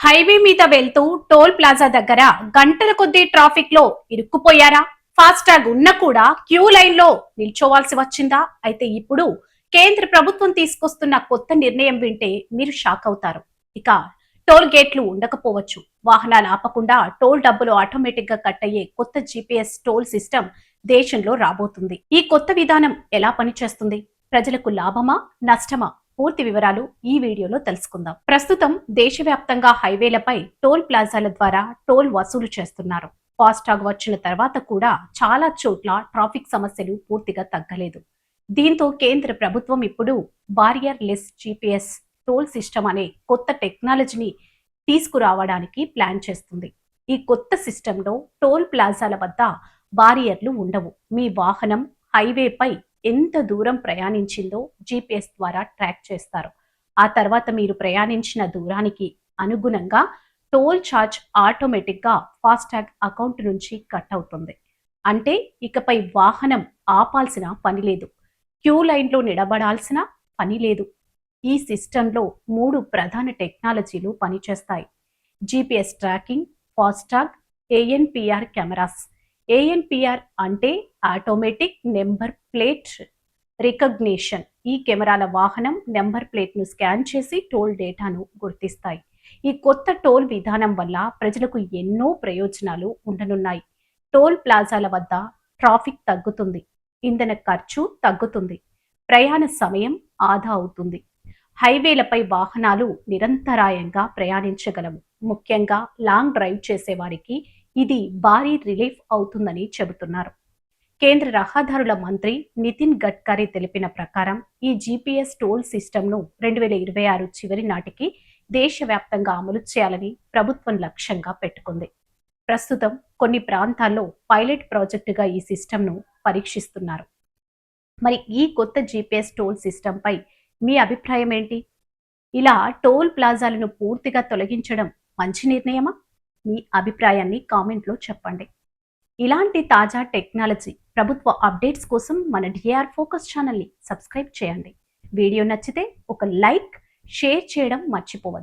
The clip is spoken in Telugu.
హైవే మీద వెళ్తూ టోల్ ప్లాజా దగ్గర గంటల కొద్దీ ట్రాఫిక్ లో ఇరుక్కుపోయారా? ఫాస్టాగ్ ఉన్న కూడా క్యూ లైన్ లో నిల్చోవాల్సి వచ్చిందా? అయితే ఇప్పుడు కేంద్ర ప్రభుత్వం తీసుకొస్తున్న కొత్త నిర్ణయం వింటే మీరు షాక్ అవుతారు. ఇక టోల్ గేట్లు ఉండకపోవచ్చు. వాహనాలు ఆపకుండా టోల్ డబ్బులు ఆటోమేటిక్ గా కట్ అయ్యే కొత్త జీపీఎస్ టోల్ సిస్టమ్ దేశంలో రాబోతుంది. ఈ కొత్త విధానం ఎలా పనిచేస్తుంది? ప్రజలకు లాభమా, నష్టమా? పూర్తి వివరాలు ఈ వీడియోలో తెలుసుకుందాం. ప్రస్తుతం దేశవ్యాప్తంగా హైవేలపై టోల్ ప్లాజాల ద్వారా టోల్ వసూలు చేస్తున్నారు. ఫాస్టాగ్ వచ్చిన తర్వాత కూడా చాలా చోట్ల ట్రాఫిక్ సమస్యలు పూర్తిగా తగ్గలేదు. దీంతో కేంద్ర ప్రభుత్వం ఇప్పుడు barrier less GPS toll system అనే కొత్త టెక్నాలజీని తీసుకురావడానికి ప్లాన్ చేస్తుంది. ఈ కొత్త సిస్టంలో టోల్ ప్లాజాల వద్ద బారియర్లు ఉండవు. మీ వాహనం హైవేపై ఎంత దూరం ప్రయాణించిందో జీపీఎస్ ద్వారా ట్రాక్ చేస్తారు. ఆ తర్వాత మీరు ప్రయాణించిన దూరానికి అనుగుణంగా టోల్ ఛార్జ్ ఆటోమేటిక్గా ఫాస్టాగ్ అకౌంట్ నుంచి కట్ అవుతుంది. అంటే ఇకపై వాహనం ఆపాల్సిన పని లేదు, క్యూ లైన్లో నిలబడాల్సిన పని లేదు. ఈ సిస్టంలో 3 ప్రధాన టెక్నాలజీలు పనిచేస్తాయి: GPS tracking, FASTag, ANPR cameras. ANPR అంటే ఆటోమేటిక్ నెంబర్ ప్లేట్ రికగ్నిషన్. ఈ కెమెరాల వాహనం నెంబర్ ప్లేట్ ను స్కాన్ చేసి టోల్ డేటాను గుర్తిస్తాయి. ఈ కొత్త టోల్ విధానం వల్ల ప్రజలకు ఎన్నో ప్రయోజనాలు ఉండనున్నాయి. టోల్ ప్లాజాల వద్ద ట్రాఫిక్ తగ్గుతుంది, ఇంధన ఖర్చు తగ్గుతుంది, ప్రయాణ సమయం ఆదా అవుతుంది. హైవేలపై వాహనాలు నిరంతరాయంగా ప్రయాణించగలవు. ముఖ్యంగా లాంగ్ డ్రైవ్ చేసేవారికి ఇది భారీ రిలీఫ్ అవుతుందని చెబుతున్నారు. కేంద్ర రహదారుల మంత్రి నితిన్ గడ్కరీ తెలిపిన ప్రకారం ఈ జీపీఎస్ టోల్ సిస్టమ్ను 2026 చివరి నాటికి దేశవ్యాప్తంగా అమలు చేయాలని ప్రభుత్వం లక్ష్యంగా పెట్టుకుంది. ప్రస్తుతం కొన్ని ప్రాంతాల్లో పైలట్ ప్రాజెక్టుగా ఈ సిస్టమ్ను పరీక్షిస్తున్నారు. మరి ఈ కొత్త జీపీఎస్ టోల్ సిస్టంపై మీ అభిప్రాయం ఏంటి? ఇలా టోల్ ప్లాజాలను పూర్తిగా తొలగించడం మంచి నిర్ణయమా? మీ అభిప్రాయాన్ని కామెంట్లో చెప్పండి. ఇలాంటి తాజా టెక్నాలజీ ప్రభుత్వ అప్డేట్స్ కోసం మన డిఆర్ ఫోకస్ ఛానల్ని సబ్స్క్రైబ్ చేయండి. వీడియో నచ్చితే ఒక లైక్, షేర్ చేయడం మర్చిపోవద్దు.